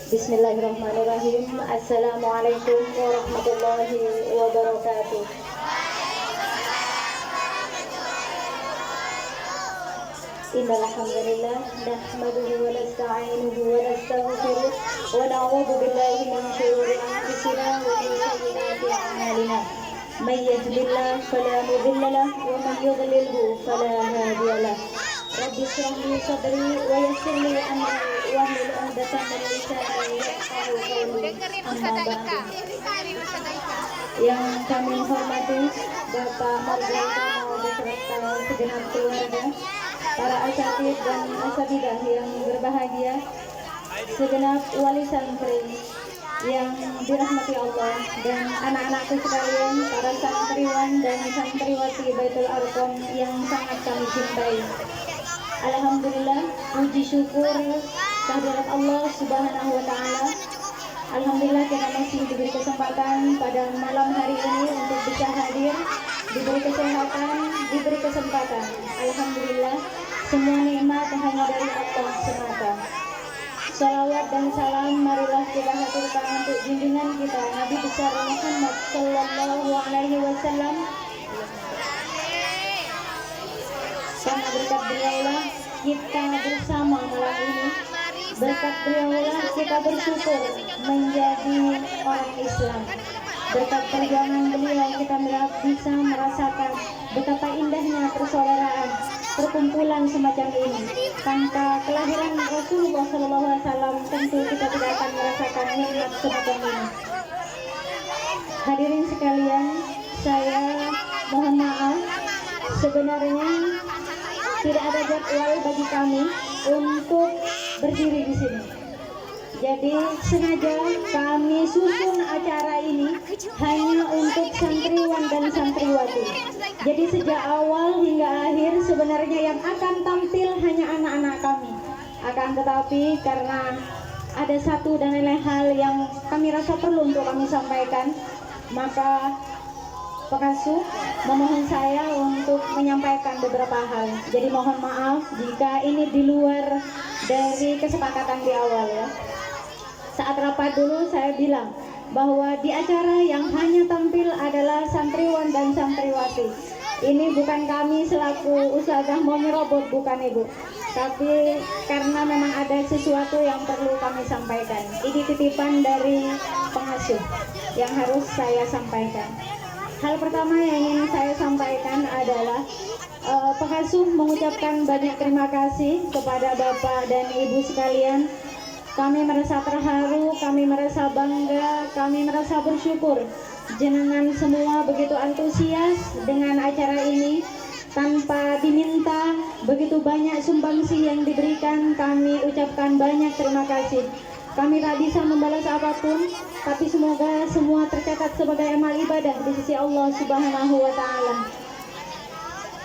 Bismillahirrahmanirrahim. Assalamualaikum warahmatullahi wabarakatuh. Innal hamdalillah nahmaduhu wa nasta'inuhu wa nastaghfiruh wa na'udzu billahi min shururi anfusina wa min sayyiati a'malina. May yahdihillahu fala mudilla lahu wa man yudlilhu fala hadiya lahu. Rabbi shrah li sadri wa yassir li amri wahlul 'uqdatam min lisani yafqahu qawli. Amma ba'du. Yang kami hormati Bapak Margarita beserta segenap keluarga, para asatidz dan asatidah yang berbahagia, segenap wali santri yang dirahmati Allah, dan anak-anakku sekalian, para santriwan dan santriwati Baitul Arqam yang sangat kami cintai. Alhamdulillah, puji syukur kehadirat Allah Subhanahu wa Ta'ala. Alhamdulillah kita masih diberi kesempatan pada malam hari ini untuk bisa hadir, diberi kesehatan, diberi kesempatan. Alhamdulillah, semua nikmat hanya dari Allah semata. Salawat dan salam marilah kita haturkan untuk junjungan kita Nabi besar Muhammad sallallahu alaihi wasallam. Karena berkat beliaulah kita bersama malam ini. Berkat beliaulah kita bersyukur menjadi orang Islam. Berkat perjuangan beliau kita bisa merasakan betapa indahnya persaudaraan, perkumpulan semacam ini. Tanpa kelahiran Rasulullah SAW tentu kita tidak akan merasakan nikmat semacam ini. Hadirin sekalian, saya mohon maaf, sebenarnya tidak ada jadwal bagi kami untuk berdiri di sini. Jadi sengaja kami susun acara ini hanya untuk santriwan dan santriwati. Jadi sejak awal hingga akhir sebenarnya yang akan tampil hanya anak-anak kami. Akan tetapi karena ada satu dan lain hal yang kami rasa perlu untuk kami sampaikan, maka pengasuh memohon saya untuk menyampaikan beberapa hal. Jadi mohon maaf jika ini di luar dari kesepakatan di awal ya. Saat rapat dulu saya bilang bahwa di acara yang hanya tampil adalah santriwan dan santriwati. Ini bukan kami selaku ustazah mau nyerobot, bukan ibu. Tapi karena memang ada sesuatu yang perlu kami sampaikan. Ini titipan dari pengasuh yang harus saya sampaikan. Hal pertama yang ingin saya sampaikan adalah pengasuh mengucapkan banyak terima kasih kepada Bapak dan Ibu sekalian. Kami merasa terharu, kami merasa bangga, kami merasa bersyukur. Jenengan semua begitu antusias dengan acara ini. Tanpa diminta, begitu banyak sumbangsi yang diberikan, kami ucapkan banyak terima kasih. Kami tak bisa membalas apapun, tapi semoga semua tercatat sebagai amal ibadah di sisi Allah Subhanahu wa Ta'ala.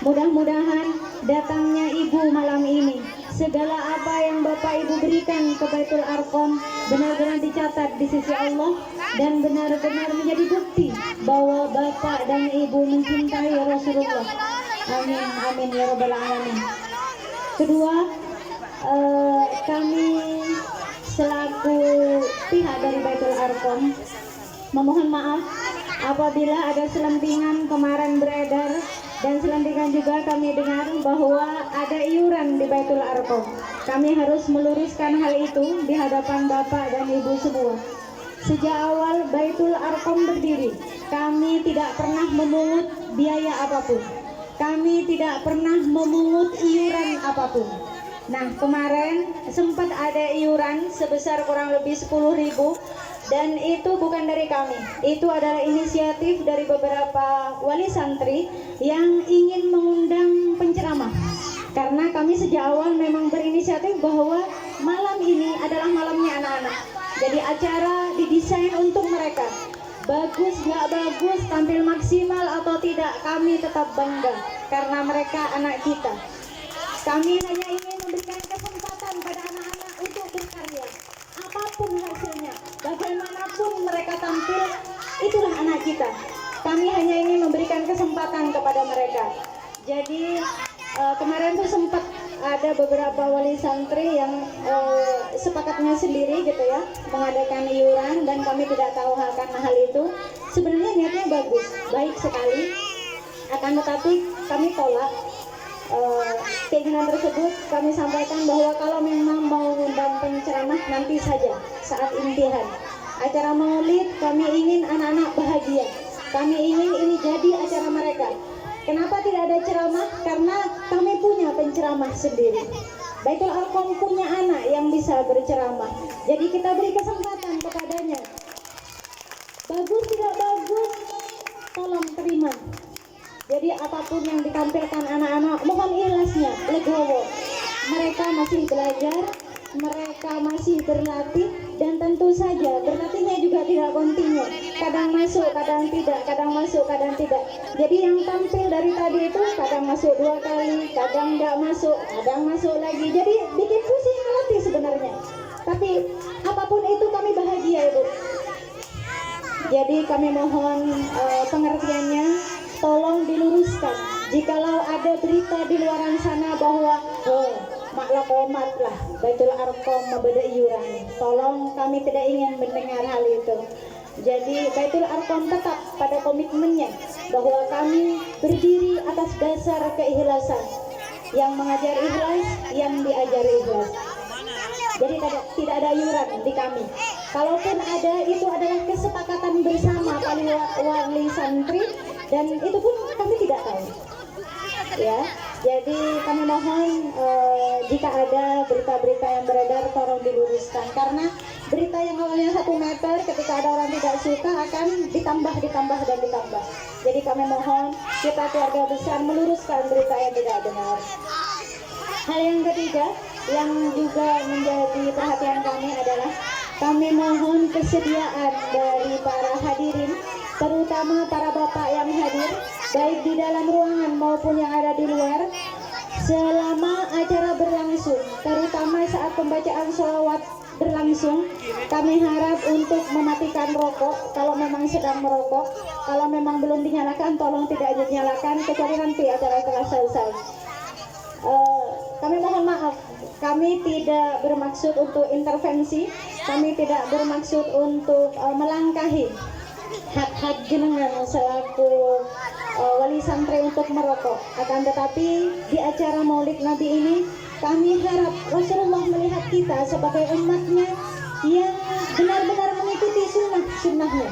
Mudah-mudahan datangnya Ibu malam ini, segala apa yang Bapak Ibu berikan ke Baitul Arqam benar-benar dicatat di sisi Allah dan benar-benar menjadi bukti bahwa Bapak dan Ibu mencintai Rasulullah. Amin, amin ya rabbal alamin. Kedua, kami selaku pihak dari Baitul Arqam memohon maaf apabila ada selentingan kemarin beredar, dan selentingan juga kami dengar bahwa ada iuran di Baitul Arqam. Kami harus meluruskan hal itu di hadapan Bapak dan Ibu semua. Sejak awal Baitul Arqam berdiri, kami tidak pernah memungut biaya apapun. Kami tidak pernah memungut iuran apapun. Nah, kemarin sempat ada iuran sebesar kurang lebih 10.000, dan itu bukan dari kami. Itu adalah inisiatif dari beberapa wali santri yang ingin mengundang penceramah. Karena kami sejak awal memang berinisiatif bahwa malam ini adalah malamnya anak-anak. Jadi acara didesain untuk mereka. Bagus nggak bagus, tampil maksimal atau tidak, kami tetap bangga karena mereka anak kita. Kami hanya ingin memberikan kesempatan pada anak-anak untuk berkarya. Apapun hasilnya, bagaimanapun mereka tampil, itulah anak kita. Kami hanya ingin memberikan kesempatan kepada mereka. Jadi kemarin tuh sempat ada beberapa wali santri yang sepakatnya sendiri gitu ya, mengadakan iuran, dan kami tidak tahu akan hal itu. Sebenarnya niatnya bagus, baik sekali, akan tetapi kami tolak keinginan tersebut. Kami sampaikan bahwa kalau memang mau undang penceramah nanti saja saat intihan acara maulid, kami ingin anak-anak bahagia, kami ingin ini jadi acara mereka. Kenapa tidak ada ceramah? Karena kami punya penceramah sendiri. Baitul Arqam punya anak yang bisa berceramah, jadi kita beri kesempatan kepadanya. Bagus tidak bagus, tolong terima. Jadi apapun yang ditampilkan anak-anak, mohon ikhlasnya, legowo. Mereka masih belajar, mereka masih berlatih, dan tentu saja berlatihnya juga tidak kontinu. Kadang masuk, kadang tidak, kadang masuk, kadang tidak. Jadi yang tampil dari tadi itu kadang masuk 2 kali, kadang tidak masuk, kadang masuk lagi. Jadi bikin pusing latih sebenarnya. Tapi apapun itu kami bahagia, Ibu. Jadi kami mohon pengertiannya, tolong diluruskan. Jikalau ada berita di luar sana bahwa maklah komat lah Baitul Arqam membeda iuran, tolong kami tidak ingin mendengar hal itu. Jadi Baitul Arqam tetap pada komitmennya bahwa kami berdiri atas dasar keikhlasan, yang mengajar ikhlas, yang diajar ikhlas. Jadi tidak ada iuran di kami. Kalaupun ada, itu adalah kesepakatan bersama wali santri, dan itu pun kami tidak tahu. Ya, jadi kami mohon jika ada berita-berita yang beredar tolong diluruskan, karena berita yang awalnya 1 meter ketika ada orang tidak suka akan ditambah. Jadi kami mohon kita keluarga besar meluruskan berita yang tidak benar. Hal yang ketiga yang juga menjadi perhatian kami adalah kami mohon kesediaan dari para hadirin, terutama para bapak yang hadir, baik di dalam ruangan maupun yang ada di luar, selama acara berlangsung, terutama saat pembacaan sholawat berlangsung, kami harap untuk mematikan rokok kalau memang sedang merokok. Kalau memang belum dinyalakan, tolong tidak dinyalakan kecuali nanti acara telah selesai. Kami mohon maaf, kami tidak bermaksud untuk intervensi, kami tidak bermaksud untuk melangkahi hak-hak jenengan selaku wali santri untuk merokok. Akan tetapi di acara Maulid Nabi ini kami harap Rasulullah melihat kita sebagai umatnya yang benar-benar mengikuti sunnahnya.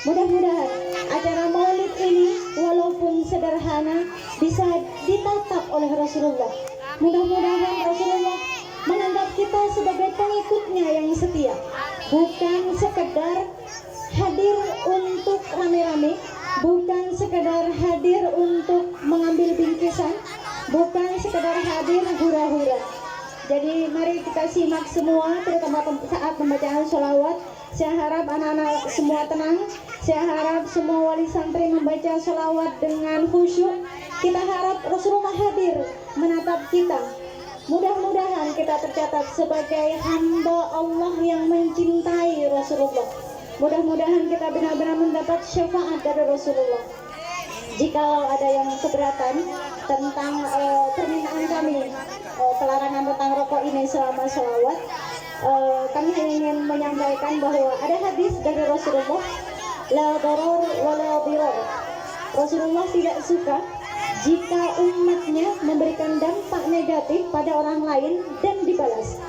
Mudah-mudahan acara Maulid ini walaupun sederhana bisa ditatap oleh Rasulullah. Mudah-mudahan Rasulullah menganggap kita sebagai pengikutnya yang setia, bukan sekedar hadir untuk rame-rame, bukan sekedar hadir untuk mengambil bingkisan, bukan sekedar hadir hura-hura. Jadi mari kita simak semua, terutama saat pembacaan sholawat. Saya harap anak-anak semua tenang, saya harap semua wali santri membaca sholawat dengan khusyuk. Kita harap Rasulullah hadir menatap kita. Mudah-mudahan kita tercatat sebagai hamba Allah yang mencintai Rasulullah. Mudah-mudahan kita benar-benar mendapat syafaat dari Rasulullah. Jikalau ada yang keberatan tentang permintaan kami, pelarangan tentang rokok ini selama sholawat, kami ingin menyampaikan bahwa ada hadis dari Rasulullah, la darar wa la dirar. Rasulullah tidak suka jika umatnya memberikan dampak negatif pada orang lain dan dibalas.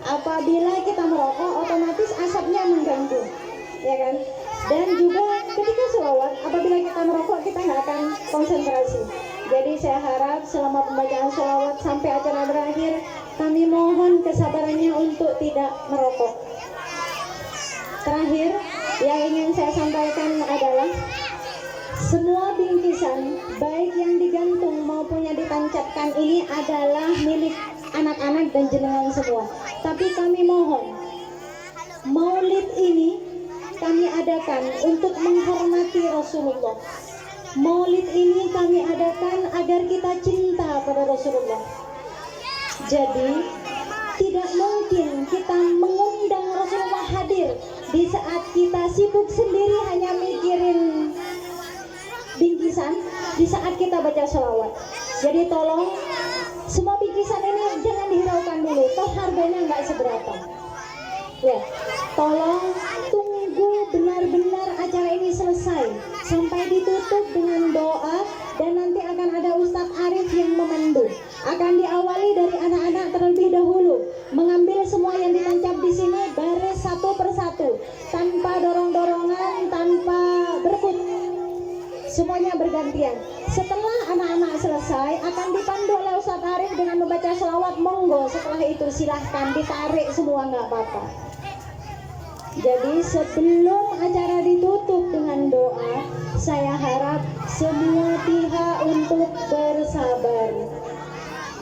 Apabila kita merokok, otomatis asapnya mengganggu, ya kan? Dan juga ketika sholawat, apabila kita merokok, kita nggak akan konsentrasi. Jadi saya harap selama pembacaan sholawat sampai acara berakhir, kami mohon kesabarannya untuk tidak merokok. Terakhir, yang ingin saya sampaikan adalah semua bingkisan, baik yang digantung maupun yang ditancapkan ini adalah milik anak-anak dan jenengan semua. Tapi kami mohon, Maulid ini kami adakan untuk menghormati Rasulullah. Maulid ini kami adakan agar kita cinta pada Rasulullah. Jadi tidak mungkin kita mengundang Rasulullah hadir di saat kita sibuk sendiri hanya mikirin bingkisan, di saat kita baca sholawat. Jadi tolong semua bingkisan ini jangan dihiraukan dulu, toh harganya nggak seberapa. Ya, tolong tunggu benar-benar acara ini selesai sampai ditutup dengan doa, dan nanti akan ada Ustadz Arif yang memandu. Akan diawali dari anak-anak terlebih dahulu, mengambil semua yang ditancap di sini baris satu persatu, tanpa dorong-dorongan, tanpa berebut. Semuanya bergantian. Setelah anak-anak selesai, akan dipandu oleh Ustadz Arif dengan membaca selawat. Monggo setelah itu silahkan ditarik semua, nggak apa-apa. Jadi sebelum acara ditutup dengan doa, saya harap semua pihak untuk bersabar.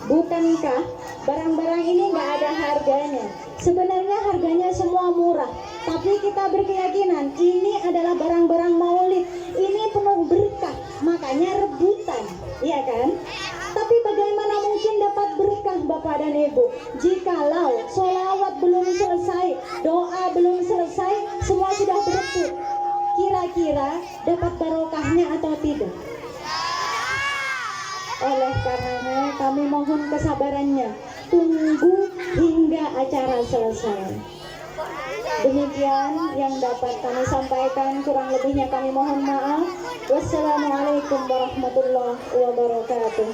Bukankah barang-barang ini nggak ada harganya? Sebenarnya harganya semua murah, tapi kita berkeyakinan ini adalah barang-barang maulid, ini penuh berkah, makanya rebutan, ya kan? Tapi bagaimana mungkin dapat berkah Bapak dan Ibu jikalau sholawat belum selesai, doa belum selesai, semua sudah berebut? Kira-kira dapat barokahnya atau tidak? Oleh karenanya kami mohon kesabarannya, tunggu hingga acara selesai. Demikian yang dapat kami sampaikan, kurang lebihnya kami mohon maaf. Wassalamualaikum warahmatullahi wabarakatuh.